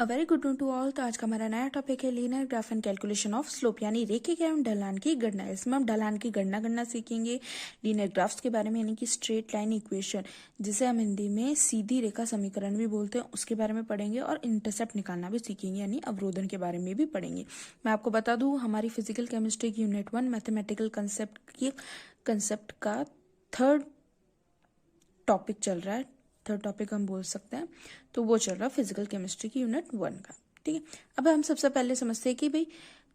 A very good to all. तो आज का हमारा नया टॉपिक है linear graph and calculation of slope, यानी रेखिक एवं ढलान की गणना। इसमें हम ढलान की गणना करना सीखेंगे, लीनियर ग्राफ्स के बारे में यानी कि स्ट्रेट लाइन इक्वेशन, जिसे हम हिंदी में सीधी रेखा समीकरण भी बोलते हैं, उसके बारे में पढ़ेंगे और इंटरसेप्ट निकालना भी सीखेंगे, यानी अवरोधन के बारे में भी पढ़ेंगे। मैं आपको बता दूं, हमारी फिजिकल केमिस्ट्री की यूनिट 1 मैथमेटिकल कंसेप्ट का थर्ड टॉपिक चल रहा है। थर्ड टॉपिक हम बोल सकते हैं, तो वो चल रहा है फिजिकल केमिस्ट्री की यूनिट 1 का। ठीक है, अब हम सबसे पहले समझते हैं कि भाई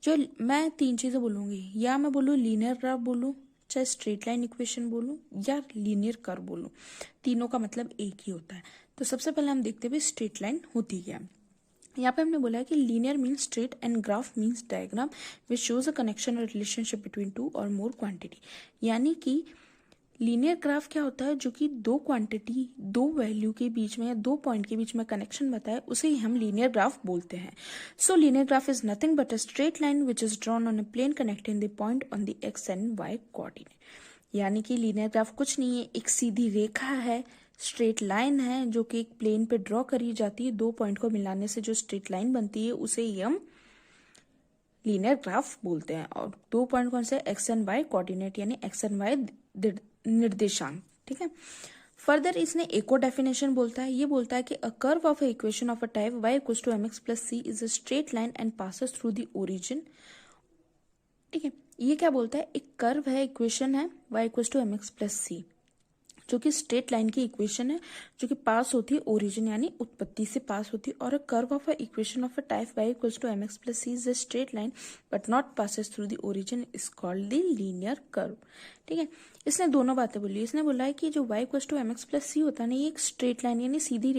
जो मैं तीन चीजें बोलूंगी, या मैं बोलूँ लीनियर ग्राफ बोलूँ, चाहे स्ट्रेट लाइन इक्वेशन बोलूँ, या लीनियर कर्व बोलूँ, तीनों का मतलब एक ही होता है। तो सबसे पहले हम देखते हैं स्ट्रेट लाइन होती क्या है। यहाँ पे हमने बोला है कि linear means straight and graph means diagram which shows a connection और रिलेशनशिप बिटवीन टू और मोर क्वांटिटी। यानी कि लीनियर ग्राफ क्या होता है, जो कि दो क्वांटिटी, दो वैल्यू के बीच में या दो पॉइंट के बीच में कनेक्शन बताए, उसे ही हम लीनियर ग्राफ बोलते हैं। So linear graph is nothing but a straight line which is drawn on a plane connecting the point on the x and y coordinate. यानी कि लीनियर ग्राफ कुछ नहीं है, एक सीधी रेखा है, स्ट्रेट लाइन है, जो कि एक प्लेन पे ड्रॉ करी जाती है। दो पॉइंट को मिलाने से जो स्ट्रेट लाइन बनती है, उसे ही हम लीनियर ग्राफ बोलते हैं। और दो पॉइंट कौन से, एक्स एंड वाई कोऑर्डिनेट, यानी एक्स एंड वाई निर्देशांक। ठीक है, फर्दर इसने एक और डेफिनेशन बोलता है, ये बोलता है कि a curve of a equation of a type y equals to mx plus c is a straight line and passes through the origin. ठीक है, ये क्या बोलता है, एक कर्व है, इक्वेशन है y equals to mx plus c, जो कि स्ट्रेट लाइन की इक्वेशन है, जो कि पास होती है ओरिजिन यानी उत्पत्ति से पास होती है। और a curve of a equation of a type y equals to mx plus c is a straight line but not passes through the origin is called the linear curve. ठीक है, इसने दोनों बातें बोली। इसने बोला है कि जो y equals to mx plus c होता है ना, ये एक स्ट्रेट लाइन यानी सीधी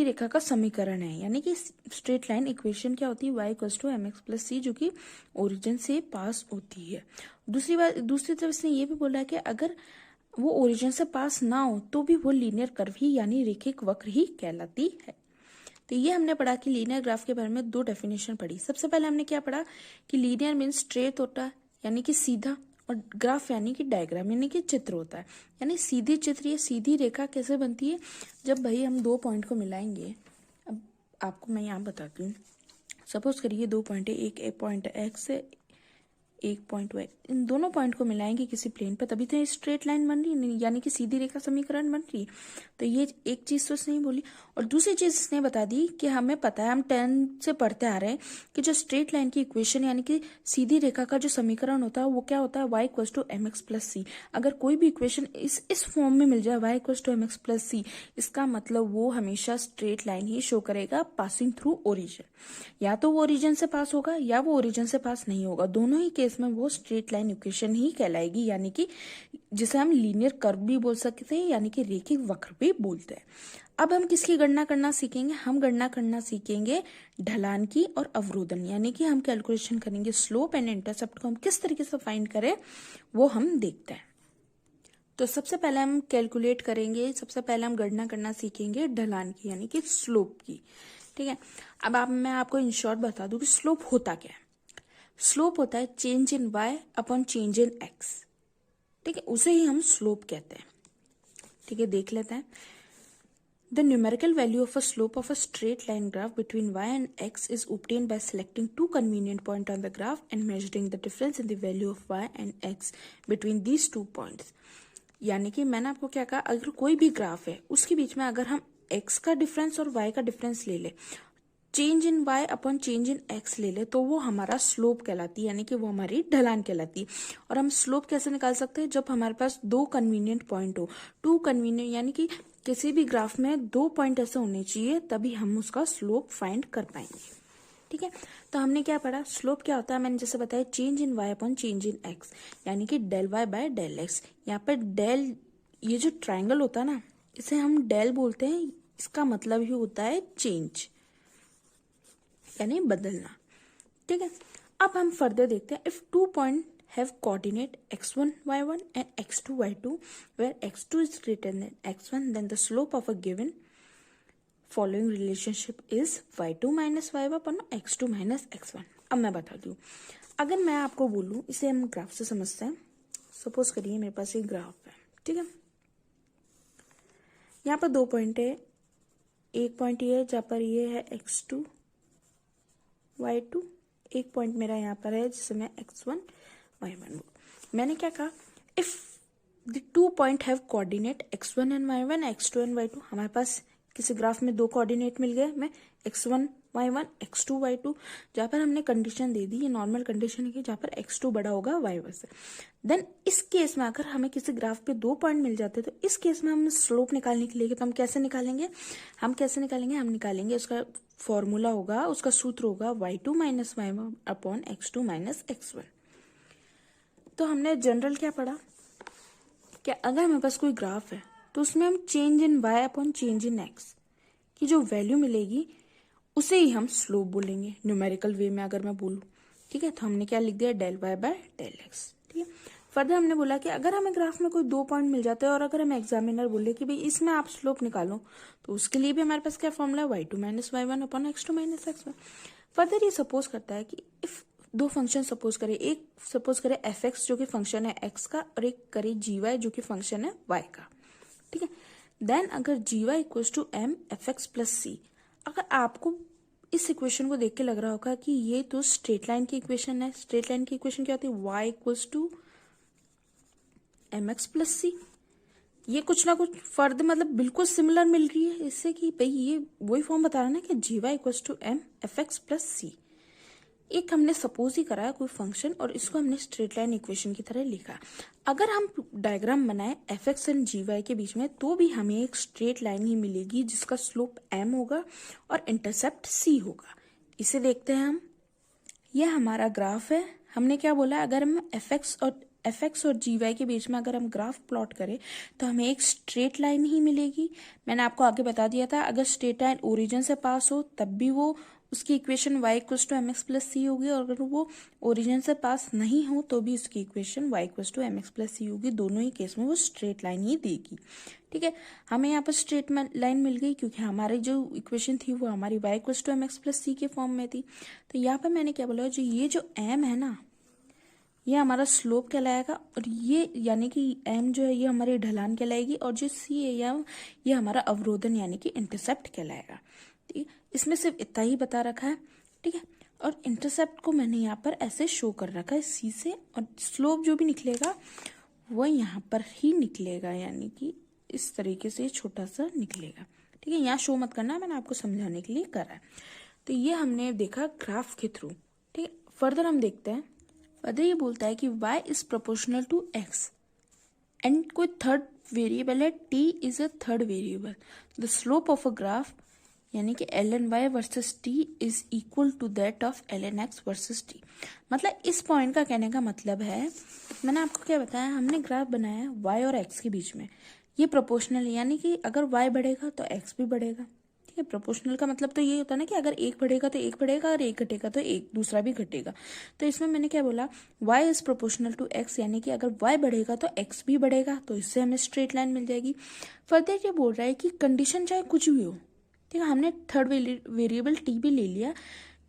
रेखा का समीकरण है। यानी कि स्ट्रेट लाइन इक्वेशन क्या होती है, y equals to mx plus c, जो कि ओरिजिन से पास होती है। दूसरी तरफ इसने ये भी बोला है कि अगर वो ओरिजिन से पास ना हो तो भी वो लीनियर कर्व ही यानी रेखिक वक्र ही कहलाती है। तो ये हमने पढ़ा कि लीनियर ग्राफ के बारे में दो डेफिनेशन पढ़ी। सबसे पहले हमने क्या पढ़ा कि लीनियर मीन्स स्ट्रेट होता है यानी कि सीधा, और ग्राफ यानी कि डायग्राम यानी कि चित्र होता है। यानी सीधी चित्र या सीधी रेखा कैसे बनती है, जब भाई हम दो पॉइंट को मिलाएंगे। अब आपको मैं यहाँ बताती हूँ, सपोज करिए दो पॉइंट है, एक पॉइंट एक्स है, एक पॉइंट वाई, इन दोनों पॉइंट को मिलाएंगे किसी प्लेन पर, तभी तो ये स्ट्रेट लाइन बन रही है, यानी कि सीधी रेखा समीकरण बन रही है। तो ये एक चीज तो इसने बोली। और दूसरी चीज इसने बता दी कि हमें पता है, हम 10 से पढ़ते आ रहे हैं कि जो स्ट्रेट लाइन की इक्वेशन यानी कि सीधी रेखा का जो समीकरण होता है, वो क्या होता है, Y equals to M x plus C. अगर कोई भी इक्वेशन इस फॉर्म में मिल जाए, Y equals to M x plus C, इसका मतलब वो हमेशा स्ट्रेट लाइन ही शो करेगा पासिंग थ्रू ओरिजिन। या तो वो ओरिजिन से पास होगा या वो ओरिजिन से पास नहीं होगा, दोनों ही केस में वो स्ट्रेट लाइन इक्वेशन ही कहलाएगी, यानी कि जिसे हम लीनियर कर्व भी बोल सकते हैं, यानी कि रेखिक वक्र भी बोलते हैं। अब हम किसकी गणना करना सीखेंगे, हम गणना करना सीखेंगे ढलान की और अवरोधन, यानी कि हम कैलकुलेशन करेंगे स्लोप एंड इंटरसेप्ट को हम किस तरीके से फाइंड करें, वो हम देखते हैं। तो सबसे पहले हम कैलकुलेट करेंगे, सबसे पहले हम गणना करना सीखेंगे ढलान की यानी कि स्लोप की। ठीक है, अब मैं आपको इन शॉर्ट बता दूं कि स्लोप होता क्या है। स्लोप होता है change in y upon change in x। ठीक है, उसे ही हम स्लोप कहते हैं। ठीक है, देख लेते हैं। The numerical value of a slope of a straight line graph between y and x is obtained by selecting two convenient points on the graph and measuring the difference in the value of y and x between these two points। यानी कि मैंने आपको क्या कहा, अगर कोई भी graph है उसके बीच में अगर हम x का डिफरेंस और y का डिफरेंस ले ले, change in y upon change in x ले ले, तो वो हमारा स्लोप कहलाती है, यानी कि वो हमारी ढलान कहलाती है। और हम स्लोप कैसे निकाल सकते हैं, जब हमारे पास दो कन्वीनियंट पॉइंट हो, टू कन्वीनियंट, यानी कि किसी भी ग्राफ में दो पॉइंट ऐसे होने चाहिए, तभी हम उसका स्लोप फाइंड कर पाएंगे। ठीक है, तो हमने क्या पढ़ा, स्लोप क्या होता है, मैंने जैसे बताया change in y upon change in x, यानी कि del y by del x। यहाँ पे डेल, ये जो ट्राइंगल होता है ना, इसे हम डेल बोलते हैं, इसका मतलब ही होता है चेंज यानी बदलना। ठीक है, अब हम फर्दर देखते हैं, if two point have coordinate x1 y1 and x2 y2 where x2 is greater than x1, then the slope of a given following relationship is y2 minus y1 upon x2 minus x1। अब मैं बता दूं, अगर मैं आपको बोलूं, इसे हम ग्राफ से समझते हैं। सपोज करिए मेरे पास एक ग्राफ है। ठीक है, यहाँ पर दो पॉइंट है एक पॉइंट ये है जहाँ पर ये है x2 y2, एक पॉइंट मेरा यहाँ पर है जिसे मैं x1 y1। मैंने क्या कहा, if the 2 point have coordinate x1 and y1, x2 and y2। हमारे पास किसी ग्राफ में 2 कोऑर्डिनेट मिल गए, मैं x1 y1 x2 y2, जहाँ पर हमने कंडीशन दे दी, ये नॉर्मल कंडीशन है कि जहाँ पर x2 बड़ा होगा y1 से। देन इस केस में अगर हमें किसी ग्राफ पे 2 पॉइंट मिल जाते हैं तो इस केस में हम स्लोप निकालने के लिए, तो हम कैसे निकालेंगे, हम निकालेंगे उसका फॉर्मूला होगा, उसका सूत्र होगा y2 minus y1 upon x2 minus x1। तो हमने जनरल क्या पढ़ा, क्या अगर हमारे पास कोई ग्राफ है तो उसमें हम change in y upon change in x की जो वैल्यू मिलेगी उसे ही हम स्लोप बोलेंगे, न्यूमेरिकल वे में अगर मैं बोलूँ। ठीक है, तो हमने क्या लिख दिया, del y by del x। ठीक है, फर्दर हमने बोला कि अगर हमें ग्राफ में कोई 2 पॉइंट मिल जाते हैं और अगर हमें एग्जामिनर बोले कि भाई इसमें आप स्लोप निकालो, तो उसके लिए भी हमारे पास क्या फॉर्मूला है, y2 minus y1 upon x2 minus x1। Further ये सपोज करता है कि इफ 2 फंक्शन सपोज करे, एक सपोज करे fx जो कि फंक्शन है x का, और एक करे gy जो कि फंक्शन है y का। ठीक है, देन अगर gy equals to m fx plus c, अगर आपको इस इक्वेशन को देख के लग रहा होगा कि ये तो स्ट्रेट लाइन की इक्वेशन है। स्ट्रेट लाइन की इक्वेशन क्या होती है, y equals to mx plus C. ये कुछ ना कुछ फर्द मतलब बिल्कुल सिमिलर मिल रही है इससे कि भाई ये वही फॉर्म बता रहा है ना कि gy equals to m fx plus C. एक हमने सपोज ही करा है कोई फंक्शन और इसको हमने स्ट्रेट लाइन इक्वेशन की तरह लिखा। अगर हम डायग्राम बनाए fx एंड gy के बीच में तो भी हमें एक स्ट्रेट लाइन ही मिलेगी जिसका स्लोप m होगा और इंटरसेप्ट c होगा। इसे देखते हैं हम, यह हमारा ग्राफ है। हमने क्या बोला, अगर हम fx और gy के बीच में अगर हम ग्राफ प्लॉट करें तो हमें एक स्ट्रेट लाइन ही मिलेगी। मैंने आपको आगे बता दिया था अगर स्ट्रेट लाइन ओरिजिन से पास हो तब भी वो उसकी equation y equals to mx plus C होगी, और अगर वो ओरिजिन से पास नहीं हो तो भी उसकी equation y equals to mx plus C होगी। दोनों ही केस में वो स्ट्रेट लाइन ही देगी। ठीक है, हमें यहाँ पर स्ट्रेट लाइन मिल गई क्योंकि हमारी जो इक्वेशन थी वो हमारी y equals to mx plus C के फॉर्म में थी। तो यहाँ पर मैंने क्या बोला, जो ये जो m है ना, ये हमारा स्लोप कहलाएगा, और ये यानी कि m जो है ये हमारी ढलान कहलाएगी, और जो c है ये हमारा अवरोधन यानी कि इंटरसेप्ट कहलाएगा। ठीक है, इसमें सिर्फ इतना ही बता रखा है। ठीक है, और इंटरसेप्ट को मैंने यहाँ पर ऐसे शो कर रखा है c से, और स्लोप जो भी निकलेगा वो यहाँ पर ही निकलेगा, यानी कि इस तरीके से छोटा सा निकलेगा। ठीक है, यहाँ शो मत करना, मैंने आपको समझाने के लिए करा है। तो ये हमने देखा ग्राफ के थ्रू। ठीक है, फर्दर हम देखते हैं। फर्दर ये बोलता है कि y is proportional to x and कोई थर्ड वेरिएबल है, t is a third variable. The slope of a graph यानी कि ln y versus t is equal to that of ln x versus t। मतलब इस point का कहने का मतलब है, मैंने आपको क्या बताया, हमने ग्राफ बनाया y और x के बीच में, ये प्रोपोर्शनल है, यानी कि अगर y बढ़ेगा तो x भी बढ़ेगा। ठीक है, प्रोपोर्शनल का मतलब तो ये होता है ना कि अगर एक बढ़ेगा तो एक बढ़ेगा, और एक घटेगा तो एक दूसरा भी घटेगा। तो इसमें मैंने क्या बोला, y is proportional to x, यानी कि अगर y बढ़ेगा तो x भी बढ़ेगा, तो इससे हमें स्ट्रेट लाइन मिल जाएगी। फर्दर ये बोल रहा है कि कंडीशन चाहे कुछ भी हो, ठीक है, हमने थर्ड वेरिएबल t भी ले लिया,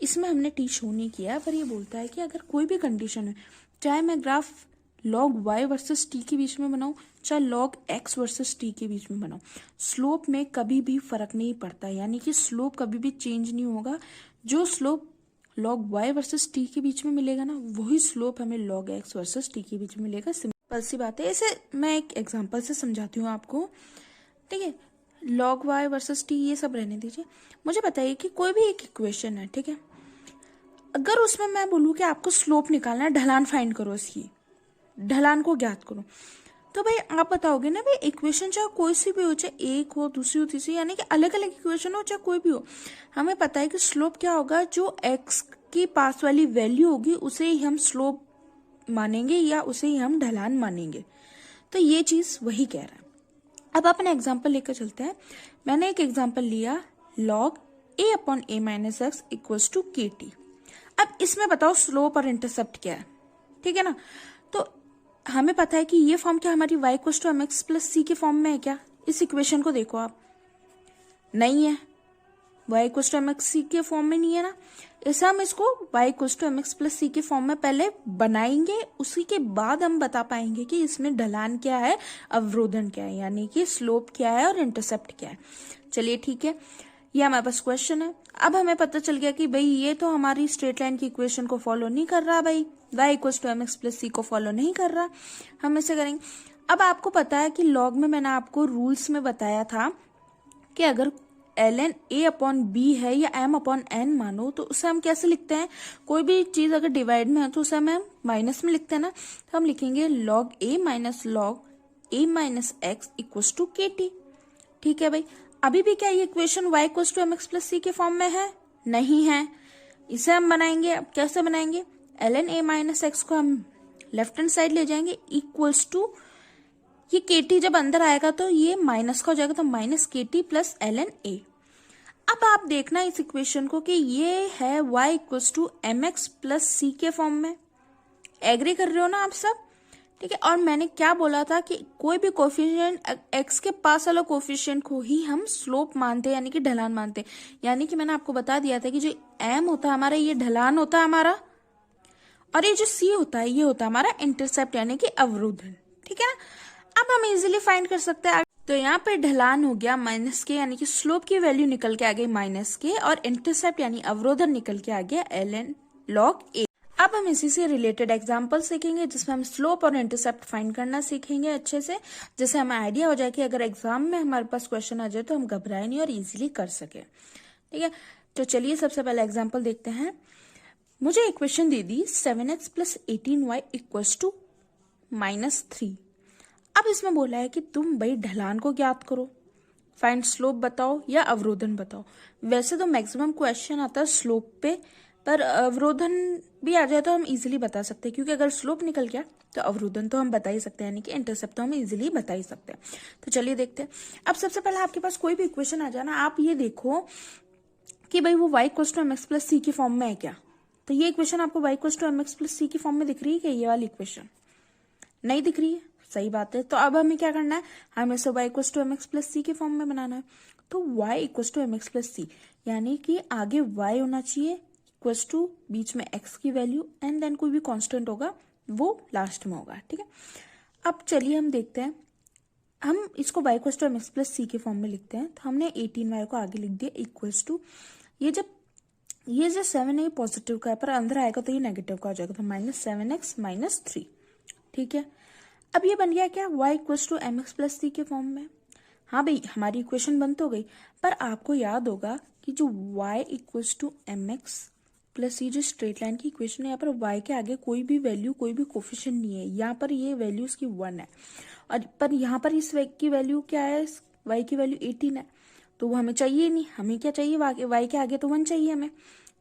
इसमें हमने t शो नहीं किया, पर ये बोलता है कि अगर कोई भी कंडीशन है, चाहे मैं graph log y versus t के बीच में बनाऊं, चाहे log x वर्सेस t के बीच में बनाऊं, स्लोप में कभी भी फर्क नहीं पड़ता, यानी कि स्लोप कभी भी चेंज नहीं होगा। जो slope log y versus t के बीच में मिलेगा ना, वही स्लोप हमें log x वर्सेस t के बीच में मिलेगा। सिंपल सी बात है, इसे मैं एक एग्जांपल से समझाती हूँ आपको। ठीक है, log y वर्सेस t ये सब रहने दीजिए। मुझे बताइए कि कोई भी एक इक्वेशन है, ठीक है, अगर उसमें मैं बोलूँ कि आपको स्लोप निकालना है, ढलान फाइंड करो, इसकी ढलान को ज्ञात करो, तो भाई आप बताओगे ना, भाई इक्वेशन चाहे कोई सी भी हो, चाहे एक हो, दूसरी हो, तीसरी, यानी कि अलग अलग इक्वेशन हो, चाहे कोई भी हो, हमें पता है कि स्लोप क्या होगा, जो x की पास वाली वैल्यू होगी उसे ही हम स्लोप मानेंगे या उसे ही हम ढलान मानेंगे। तो ये चीज वही कह रहा है। अब अपने एग्जाम्पल लेकर चलते हैं। मैंने एक एग्जाम्पल लिया, log a upon a minus x equals to kt। अब इसमें बताओ स्लोप और इंटरसेप्ट क्या है। ठीक है ना, तो हमें पता है कि ये फॉर्म क्या हमारी y equals to mx plus c के फॉर्म में है क्या। इस इक्वेशन को देखो आप, नहीं है, y equals to mx c के फॉर्म में नहीं है ना, ऐसा हम इसको y equals to mx plus c के फॉर्म में पहले बनाएंगे, उसी के बाद हम बता पाएंगे कि इसमें ढलान क्या है, अवरोधन क्या है, यानी कि स्लोप क्या है और इंटरसेप्ट क्या है। चलिए ठीक है, ये हमारे पास क्वेश्चन है। अब हमें पता चल गया कि भाई ये तो हमारी स्ट्रेट लाइन की इक्वेशन को फॉलो नहीं कर रहा, भाई y equals to M x plus C को फॉलो नहीं कर रहा, हम इसे करेंगे। अब आपको पता है कि लॉग में मैंने आपको रूल्स में बताया था कि अगर ln a अपॉन बी है या m अपॉन n मानो तो उसे हम कैसे लिखते हैं, कोई भी चीज अगर डिवाइड में है तो उसे हम माइनस में लिखते हैं ना, तो हम लिखेंगे log a minus log a minus x equals to K T. ठीक है भाई, अभी भी क्या ये equation y equals to M x plus C के फॉर्म में है? नहीं है। इसे हम बनाएंगे, अब कैसे बनाएंगे, ln a माइनस एक्स को हम लेफ्ट हैंड साइड ले जाएंगे इक्वल्स टू ये के टी जब अंदर आएगा तो ये माइनस का हो जाएगा, तो माइनस के टी प्लस ln a। अब आप देखना इस इक्वेशन को कि ये है y equals to M x plus C के फॉर्म में। एग्री कर रहे हो ना आप सब? ठीक है, और मैंने क्या बोला था कि कोई भी कोफिशिएंट x के पास वाला कोफिशिएंट को ही हम स्लोप मानते हैं, यानी कि ढलान मानते हैं। यानी कि मैंने आपको बता दिया था कि जो m होता है हमारा, ये ढलान होता है हमारा, और ये जो c होता है ये होता है हमारा इंटरसेप्ट यानी कि अवरोधन। ठीक है ना, अब हम इजीली फाइंड कर सकते हैं। तो यहाँ पे ढलान हो गया माइनस के, यानी कि स्लोप की वैल्यू निकल के आ गई माइनस के, और इंटरसेप्ट यानी अवरोधन निकल के आ गया ln log a। अब हम इसी से रिलेटेड एग्जांपल सीखेंगे जिसमें हम स्लोप और इंटरसेप्ट फाइंड करना सीखेंगे अच्छे से, जिससे हमें आइडिया हो जाए कि अगर एग्जाम में हमारे पास क्वेश्चन आ जाए तो हम घबराए नहीं और इजीली कर सके। ठीक है, तो चलिए सबसे पहले एग्जाम्पल देखते हैं। मुझे इक्वेशन दे दी 7x plus 18y equals to -3। अब इसमें बोला है कि तुम भाई ढलान को ज्ञात करो, फाइंड स्लोप बताओ या अवरोधन बताओ। वैसे तो मैक्सिमम क्वेश्चन आता है स्लोप पे, पर अवरोधन भी आ जाए तो हम इजीली बता सकते हैं, क्योंकि अगर स्लोप निकल गया तो अवरोधन तो हम बता ही सकते हैं, यानी कि इंटरसेप्ट तो हम इजीली बता ही सकते हैं। तो चलिए देखते हैं। अब सबसे पहले आपके पास कोई भी इक्वेशन आ जाना, आप ये देखो कि भाई वो y equals to M x plus C की फॉर्म में है क्या। तो ये इक्वेशन आपको y equals to M x plus C की फॉर्म में दिख रही है क्या? ये वाली इक्वेशन नहीं दिख रही है, सही बात है। तो अब हमें क्या करना है, हमें इसे y equals to M x plus C के फॉर्म में बनाना है। तो y equals to M x plus C, यानी कि आगे y होना चाहिए इक्वल्स टू बीच में x की वैल्यू एंड देन कोई भी कांस्टेंट होगा वो लास्ट में होगा। ठीक है, अब चलिए हम देखते हैं, हम इसको y equals to M x plus C के फॉर्म में लिखते हैं। तो हमने 18y को आगे लिख दिया इक्वल्स टू, ये जो 7 है पॉजिटिव का है, पर अंदर आएगा तो ये नेगेटिव का हो जाएगा, तो -7x -3। ठीक है, अब ये बन गया क्या, y equals to M x plus C के फॉर्म में। हाँ भाई, हमारी इक्वेशन बन तो गई, पर आपको याद होगा कि जो y equals to M x plus C जो स्ट्रेट लाइन की इक्वेशन है, यहाँ पर y के आगे कोई भी वैल्यू कोई भी कोफिशिएंट नहीं है। यहाँ पर ये वैल्यू इसकी 1 है, और पर यहाँ पर इस y की वैल्यू क्या है, y की वैल्यू 18 है, तो वो हमें चाहिए नहीं। हमें क्या चाहिए, y के आगे तो 1 चाहिए हमें।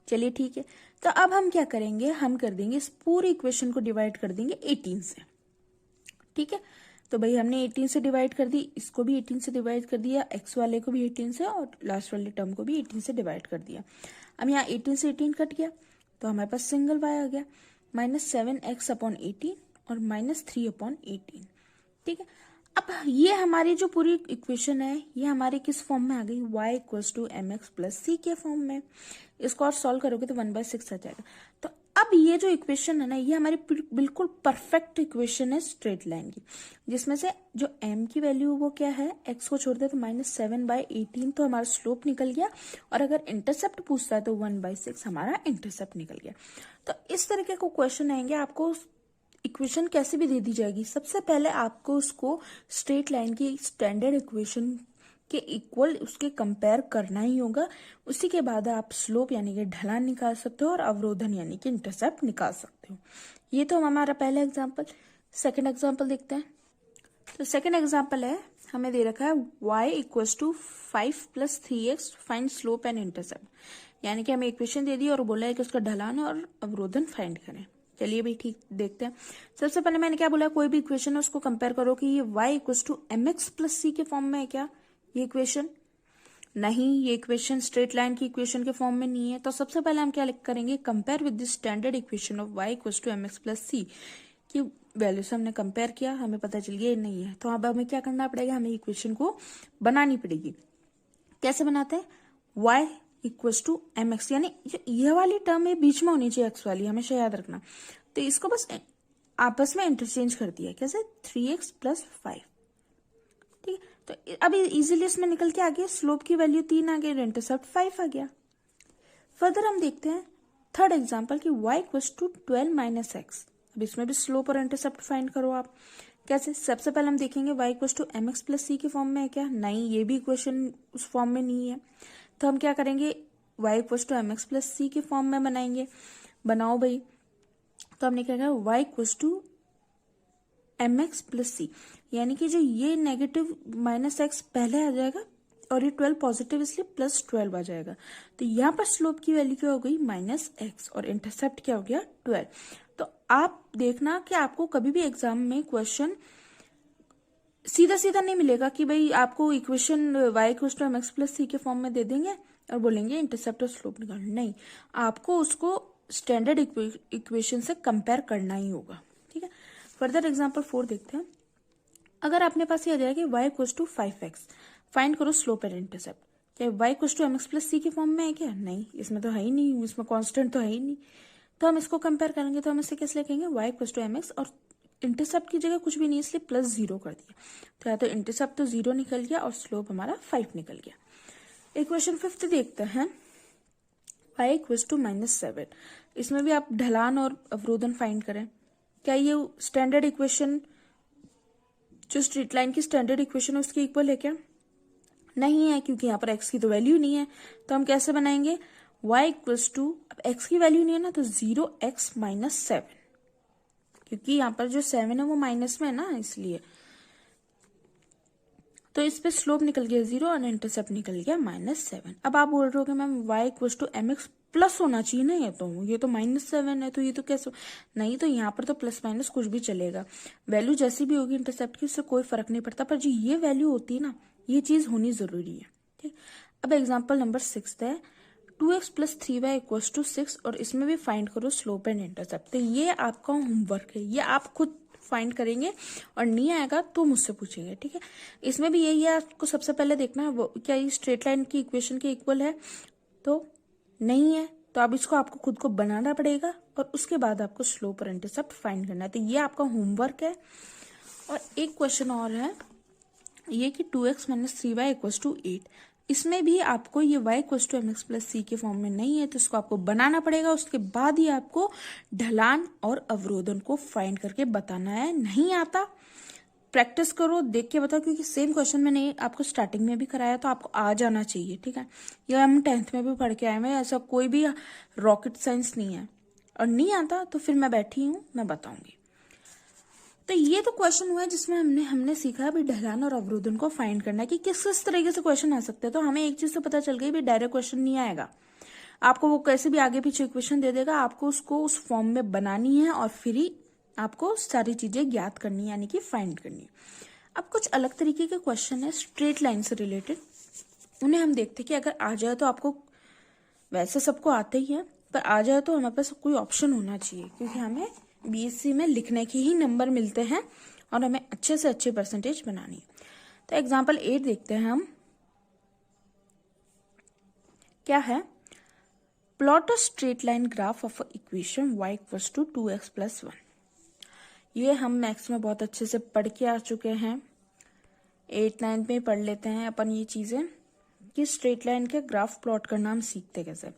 चलिए ठीक है, तो अब हम क्या करेंगे, हम कर देंगे इस पूरी इक्वेशन को डिवाइड कर देंगे 18 से। ठीक है, तो भाई हमने 18 से डिवाइड कर दी, इसको भी 18 से डिवाइड कर दिया, x वाले को भी 18 से, और लास्ट वाले टर्म को भी 18 से डिवाइड कर दिया। अब यहाँ 18 से 18 कट गया तो हमारे पास सिंगल y आ गया, -7x अपॉन 18 और -3 अपॉन 18। ठीक है, अब ये हमारी जो पूरी इक्वेशन है ये हमारी किस फॉर्म में आ गई, y equals to M x plus C के फॉर्म में। इसको और सॉल्व करोगे तो 1/6 आ जाएगा। तो अब ये जो इक्वेशन है ना, ये हमारी बिल्कुल परफेक्ट इक्वेशन है स्ट्रेट लाइन की, जिसमें से जो m की वैल्यू वो क्या है, x को छोड़ दे तो -7/18, तो हमारा स्लोप निकल गया, और अगर इंटरसेप्ट पूछता है तो 1/6 हमारा इंटरसेप्ट निकल गया। तो इस तरीके को क्वेश्चन आएंगे, आपको इक्वेशन कैसे भी दे दी जाएगी, सबसे पहले आपको उसको स्ट्रेट लाइन की स्टैंडर्ड इक्वेशन के इक्वल उसके कंपेयर करना ही होगा। उसी के बाद आप स्लोप यानी कि ढलान निकाल सकते हो और अवरोधन यानी कि इंटरसेप्ट निकाल सकते हो। ये तो हमारा पहला एग्जांपल। सेकंड एग्जांपल देखते हैं। तो सेकंड एग्जांपल है, हमें दे रखा है y equals to 5 + 3x find slope and intercept, यानी कि हमें इक्वेशन दे दी और बोला है कि उसका ढलान और अवरोधन फाइंड करें। चलिए भाई ठीक, देखते हैं। सबसे पहले मैंने क्या बोला, कोई भी इक्वेशन है उसको कंपेयर करो कि ये y equals to M x plus C के फॉर्म में है क्या। ये इक्वेशन नहीं, ये इक्वेशन स्ट्रेट लाइन की इक्वेशन के फॉर्म में नहीं है। तो सबसे पहले हम क्या करेंगे, compare with the standard equation of y equals to M x plus C की वैल्यू से हमने कंपेयर किया, हमें पता चल गया ये नहीं है। तो अब हमें क्या करना पड़ेगा, हमें इक्वेशन को बनानी पड़ेगी। कैसे बनाते हैं, y equals to M x, यानी ये वाली टर्म है बीच में होनी चाहिए x वाली, हमेशा याद रखना। तो इसको बस आपस में इंटरचेंज कर दिया, कैसे 3x + 5। ठीक है, तो अभी इजीली इसमें निकल के आ गया, स्लोप की वैल्यू 3 आ गई, इंटरसेप्ट 5 आ गया। फर्दर हम देखते हैं थर्ड एग्जांपल की y equals to 12 minus x. अब इसमें भी स्लोप और इंटरसेप्ट फाइंड करो आप। कैसे? सबसे पहले हम देखेंगे y equals to M x plus C के फॉर्म में है क्या? नहीं, ये भी इक्वेशन उस फॉर्म में नहीं है। तो हम क्या करेंगे, y equals to M x plus C के फॉर्म में बनाएंगे। बनाओ भाई। तो हमने क्या कहा, y equals to M x plus C, यानी कि जो ये नेगेटिव माइनस एक्स पहले आ जाएगा और ये 12 पॉजिटिव इसलिए प्लस 12 आ जाएगा। तो यहाँ पर स्लोप की वैल्यू क्या हो गई, माइनस एक्स, और इंटरसेप्ट क्या हो गया, 12। तो आप देखना कि आपको कभी भी एग्जाम में क्वेश्चन सीधा सीधा नहीं मिलेगा कि भाई आपको equation y equals to M x plus C के फॉर्म में दे देंगे और बोलेंगे इंटरसेप्ट और स्लोप निकालना। नहीं, आपको उसको स्टैंडर्ड इक्वेशन से कंपेयर करना ही होगा। ठीक है, फर्दर एग्जाम्पल 4 देखते हैं। अगर आपने पास ये आ जाएगा y equals to 5x, find करो स्लोप एंड इंटरसेप्ट। क्या y equals to M x plus C के फॉर्म में है क्या? नहीं, इसमें तो है ही नहीं, इसमें कांस्टेंट तो है ही नहीं। तो हम इसको कंपेयर करेंगे तो हम इसे कैसे लिखेंगे, y equals to M x और इंटरसेप्ट की जगह कुछ भी नहीं इसलिए प्लस 0 कर दिया। तो या तो इंटरसेप्ट तो 0 निकल गया और स्लोप हमारा 5 निकल गया। इक्वेशन 5 देखते हैं, y इक्वल्स टू माइनस 7। इसमें भी आप ढलान और अवरोधन फाइंड करें। क्या ये स्टैंडर्ड इक्वेशन, जो स्ट्रेट लाइन की स्टैंडर्ड इक्वेशन है उसके इक्वल है क्या? नहीं है, क्योंकि यहाँ पर x की तो वैल्यू नहीं है। तो हम कैसे बनाएंगे, y इक्वल्स टू, अब x की वैल्यू नहीं है ना, तो 0x माइनस 7, क्योंकि यहाँ पर जो 7 है वो माइनस में है ना, इसलिए। तो इस पे स्लोप निकल गया 0 और इंटरसेप्ट निकल गया माइनस 7। अब आप बोल रहे हो कि ma'am y equals to M x plus होना चाहिए ना, ये तो माइनस 7 है, तो ये तो कैसे? नहीं, तो यहाँ पर तो प्लस माइनस कुछ भी चलेगा, वैल्यू जैसी भी होगी इंटरसेप्ट की उससे कोई फर्क नहीं पड़ता, पर जो ये वैल्यू होती है ना, ये चीज होनी जरूरी है। ठीक, अब एग्जाम्पल नंबर 6 है, 2x plus 3y equals to 6, और इसमें भी फाइंड करो स्लोप एंड इंटरसेप्ट। तो ये आपका होमवर्क है, ये आप खुद फाइंड करेंगे और नहीं आएगा तो मुझसे पूछेंगे। ठीक है, इसमें भी यही है, आपको सबसे पहले देखना है वो क्या ये स्ट्रेट लाइन की इक्वेशन के इक्वल है, तो नहीं है, तो अब इसको आपको खुद को बनाना पड़ेगा और उसके बाद आपको स्लोप और इंटरसेप्ट फाइंड करना है। तो ये आपका होमवर्क है। और एक क्वेश्चन और है ये कि 2x minus 3y equals to 8। इसमें भी आपको ये y equals to M x plus C के फॉर्म में नहीं है, तो इसको आपको बनाना पड़ेगा। उसके बाद ही आपको ढलान और अवरोधन को फाइंड करके बताना है। नहीं आता, प्रैक्टिस करो, देख के बताओ, क्योंकि सेम क्वेश्चन मैंने आपको स्टार्टिंग में भी कराया, तो आपको आ जाना चाहिए। ठीक है, ये हम 10th में भी पढ़ के आए हैं, ऐसा कोई भी रॉकेट साइंस नहीं है। और नहीं आता तो फिर मैं बैठी हूँ, मैं बताऊंगी। तो ये तो क्वेश्चन हुआ है जिसमें हमने सीखा अभी ढलान और अवरोधन को फाइंड करना है कि किस किस तरीके से क्वेश्चन आ सकते हैं। तो हमें एक चीज तो पता चल गई भी, डायरेक्ट क्वेश्चन नहीं आएगा, आपको वो कैसे भी आगे पीछे इक्वेशन दे देगा, आपको उसको उस फॉर्म में बनानी है और फिर ही आपको सारी चीजें ज्ञात करनी है, यानी कि फाइंड करनी है। अब कुछ अलग तरीके के क्वेश्चन है स्ट्रेट लाइन से रिलेटेड, उन्हें हम देखते हैं कि अगर आ जाए तो आपको, वैसे सबको आते ही है, पर आ जाए तो हमारे पास कोई ऑप्शन होना चाहिए, क्योंकि हमें बीएससी में लिखने के ही नंबर मिलते हैं और हमें अच्छे से अच्छे परसेंटेज बनानी है। तो एग्जाम्पल 8 देखते हैं हम, क्या है, plot a straight line graph of equation y equals to 2x plus 1। ये हम मैथ्स में बहुत अच्छे से पढ़ के आ चुके हैं, 8-9 में पढ़ लेते हैं अपन ये चीजें कि स्ट्रेट लाइन के ग्राफ प्लॉट करना हम सीखते कैसे।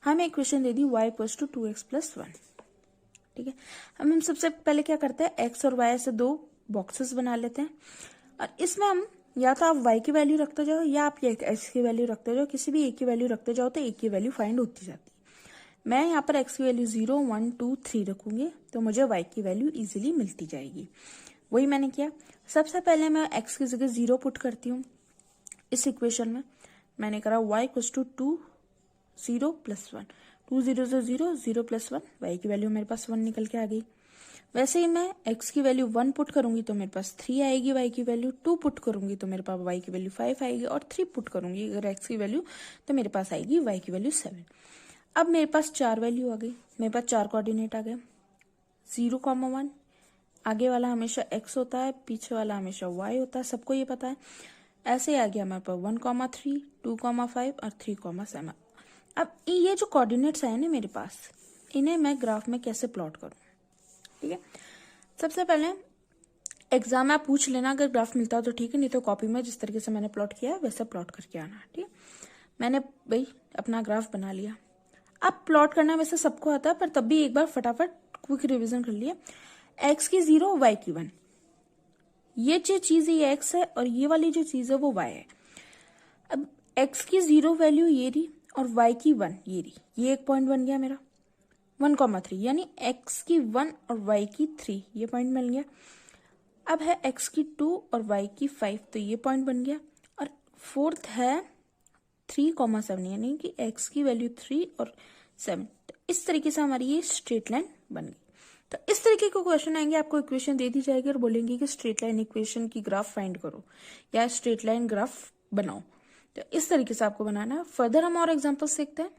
हमें इक्वेशन दे दी y equals to 2x plus 1। ठीक है, हम सबसे पहले क्या करते हैं, x और y से 2 बॉक्सेस बना लेते हैं, और इसमें हम या तो आप y की वैल्यू रखते जाओ या आप x की वैल्यू रखते जाओ, किसी भी एक की वैल्यू रखते जाओ तो एक की वैल्यू फाइंड होती जाती है। मैं यहाँ पर x की वैल्यू 0, 1, 2, 3 रखूंगी, तो मुझे y की वैल्यू इजीली मिलती जाएगी। वही मैंने किया। सबसे पहले मैं x की जगह 0 पुट करती हूँ इस इक्वेशन में। मैंने करा y इक्वल्स टू 2 0 प्लस 1, 2 0 से 0, 0 प्लस 1, y की वैल्यू मेरे पास 1 निकल के आ गई। वैसे ही मैं x की वैल्यू 1 पुट करूंगी तो मेरे पास 3 आएगी, y की वैल्यू 2 पुट करूंगी तो मेरे पास y की वैल्यू 5 आएगी, और 3 पुट करूंगी अगर x की वैल्यू तो मेरे पास आएगी y की वैल्यू 7। अब मेरे पास 4 वैल्यू आ गई, मेरे पास 4 कोऑर्डिनेट आ गए, 0,1, आगे वाला हमेशा x होता है, पीछे वाला हमेशा y होता है, सबको ये पता है। ऐसे ही आ गया हमारे पास 1,3, 2,5 और 3,7। अब ये जो कोऑर्डिनेट्स है ना मेरे पास, इन्हें मैं ग्राफ में कैसे प्लॉट करूं। ठीक है, सबसे पहले एग्जाम में आप पूछ लेना, अगर ग्राफ मिलता तो ठीक है, नहीं तो कॉपी में जिस तरीके से मैंने प्लॉट किया है वैसे प्लॉट करके आना। ठीक है, मैंने भाई अपना ग्राफ बना लिया। अब प्लॉट करना वैसे सबको आता है, पर तब भी एक बार फटाफट क्विक रिवीजन कर लिया। एक्स की 0 वाई की 1, ये जो चीज है ये एक्स है और ये वाली जो चीज है वो वाई है। अब एक्स की 0 वैल्यू ये रही और वाई की 1 ये रही, ये एक पॉइंट बन गया मेरा 1,3, यानी एक्स की 1 और वाई की 3, ये पॉइंट मिल गया। अब है एक्स की 2 और वाई की 5, तो ये पॉइंट बन गया। और फोर्थ है 3,7, यानी कि एक्स की वैल्यू 3 और 7। तो इस तरीके से हमारी ये स्ट्रेट लाइन बन गई। तो इस तरीके के क्वेश्चन आएंगे, आपको इक्वेशन दे दी जाएगी और बोलेंगे कि स्ट्रेट लाइन इक्वेशन की ग्राफ फाइंड करो या स्ट्रेट लाइन ग्राफ बनाओ। तो इस तरीके से आपको बनाना है। फर्दर हम और एग्जाम्पल्स देखते हैं।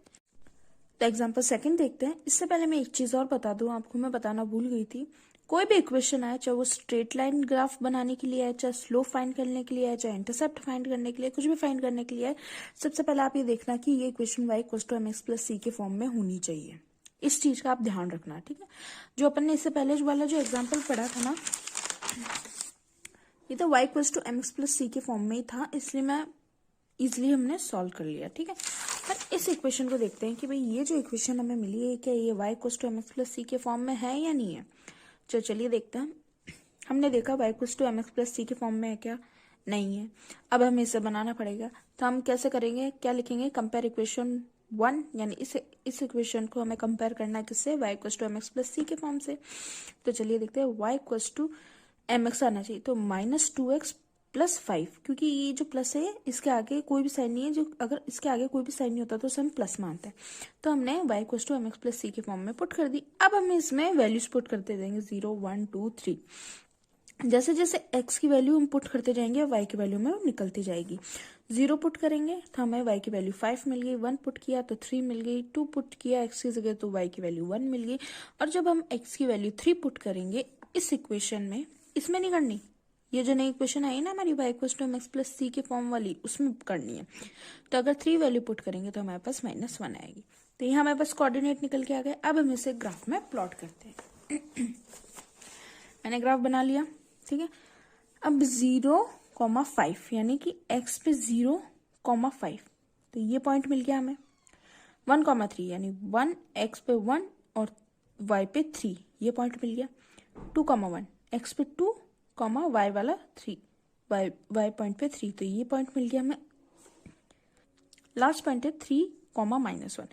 तो एग्जाम्पल सेकंड देखते हैं। इससे पहले मैं एक चीज और बता दूं आपको, मैं बताना भूल गई थी। कोई भी इक्वेशन आए, चाहे वो स्ट्रेट लाइन ग्राफ बनाने के लिए है, चाहे स्लोप फाइंड करने के लिए है, चाहे इंटरसेप्ट फाइंड करने के लिए, कुछ भी फाइंड करने के लिए है, सबसे पहले आप ये देखना कि ये इक्वेशन y = mx + c के फॉर्म में होनी चाहिए। इस चीज का आप ध्यान रखना। ठीक है, जो अपन ने इससे पहले वाला जो एग्जाम्पल पढ़ा था ना, ये तो y = mx + c के फॉर्म में ही था, इसलिए मैं इजिली हमने सॉल्व कर लिया। ठीक है, पर इस इक्वेशन को देखते हैं कि भाई ये जो इक्वेशन हमें मिली है, क्या ये y = mx + c के फॉर्म में है या नहीं है। चलिए देखते हैं। हमने देखा y = mx + c के फॉर्म में है क्या, नहीं है। अब हमें इसे बनाना पड़ेगा, तो हम कैसे करेंगे, क्या लिखेंगे, कंपेयर इक्वेशन 1, यानी इस इक्वेशन को हमें कंपेयर करना है किससे, y = mx + c के फॉर्म से। तो चलिए देखते हैं, y = mx आना चाहिए, तो -2x + 5, क्योंकि ये जो प्लस है इसके आगे कोई भी साइन नहीं है, जो अगर इसके आगे कोई भी साइन नहीं होता तो उसे हम प्लस मानते हैं। तो हमने y = mx + c के फॉर्म में पुट कर दी। अब हम इसमें वैल्यूज पुट करते जाएंगे, 0 1 2 3। जैसे जैसे x की वैल्यू हम पुट करते जाएंगे y की वैल्यू में निकलती जाएगी। 0 पुट करेंगे तो हमें y की वैल्यू 5 मिल गई, 1 पुट किया तो 3 मिल गई, 2 पुट किया x की जगह तो y की वैल्यू 1 मिल गई। और जब हम x की वैल्यू 3 पुट करेंगे इस इक्वेशन में, इसमें नहीं करनी, ये जो नई इक्वेशन आई ना हमारी y = mx + c के फॉर्म वाली, उसमें करनी है। तो अगर 3 वैल्यू पुट करेंगे तो हमारे पास -1 आएगी। तो यहाँ हमारे पास कोऑर्डिनेट निकल के आ गए। अब हम इसे ग्राफ में प्लॉट करते हैं। मैंने ग्राफ बना लिया। ठीक है, अब 0,5 यानी कि x पे 0,5, तो ये पॉइंट मिल गया हमें। 1,3 यानी 1 x पे 1 और y पे 3, ये पॉइंट मिल गया। 2,1 x पे 2, y वाला 3, y पॉइंट पे 3, तो ये पॉइंट मिल गया हमें। लास्ट पॉइंट है 3, -1,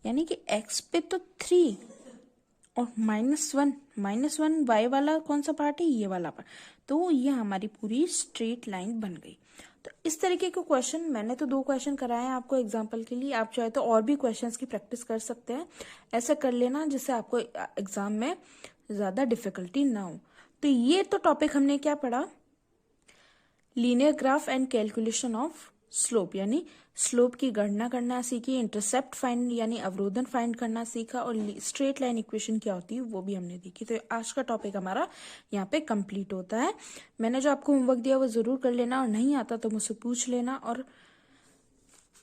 यानी कि x पे तो 3 और -1 y वाला कौन सा पार्ट है, ये वाला पार्ट। तो ये हमारी पूरी स्ट्रेट लाइन बन गई। तो इस तरीके के क्वेश्चन, मैंने तो 2 क्वेश्चन कराए हैं आपको एग्जांपल के लिए, आप चाहे तो और भी क्वेश्चंस की प्रैक्टिस कर सकते हैं। ऐसा कर लेना जिससे आपको एग्जाम में ज्यादा डिफिकल्टी ना हो। तो ये तो टॉपिक हमने क्या पढ़ा, linear graph and calculation of slope, यानी स्लोप की गणना करना सीखी, इंटरसेप्ट फाइंड यानी अवरोधन फाइंड करना सीखा, और स्ट्रेट लाइन इक्वेशन क्या होती है वो भी हमने देखी। तो आज का टॉपिक हमारा यहाँ पे कंप्लीट होता है। मैंने जो आपको होमवर्क दिया वो जरूर कर लेना, और नहीं आता तो मुझसे पूछ लेना, और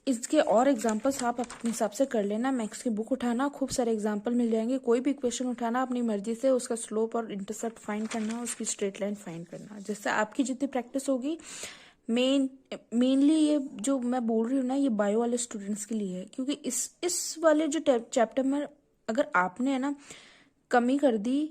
इसके और एग्जाम्पल्स आप अपने हिसाब से कर लेना। मैथ्स की बुक उठाना, खूब सारे एग्जाम्पल मिल जाएंगे, कोई भी क्वेश्चन उठाना अपनी मर्जी से, उसका स्लोप और इंटरसेप्ट फाइंड करना, उसकी स्ट्रेट लाइन फाइंड करना। जिससे आपकी जितनी प्रैक्टिस होगी, मेनली ये जो मैं बोल रही हूँ ना, ये बायो वाले स्टूडेंट्स के लिए है, क्योंकि इस वाले जो चैप्टर में अगर आपने है ना कमी कर दी,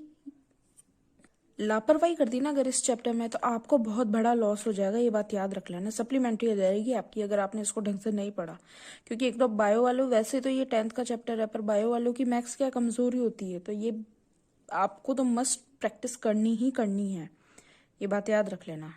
लापरवाही कर दी ना अगर इस चैप्टर में, तो आपको बहुत बड़ा लॉस हो जाएगा। ये बात याद रख लेना, सप्लीमेंट्री हो जाएगी आपकी अगर आपने इसको ढंग से नहीं पढ़ा। क्योंकि एक तो बायो वालों, वैसे तो ये 10th का चैप्टर है, पर बायो वालों की मैथ्स क्या कमजोरी होती है, तो ये आपको तो मस्ट प्रैक्टिस करनी ही करनी है, ये बात याद रख लेना।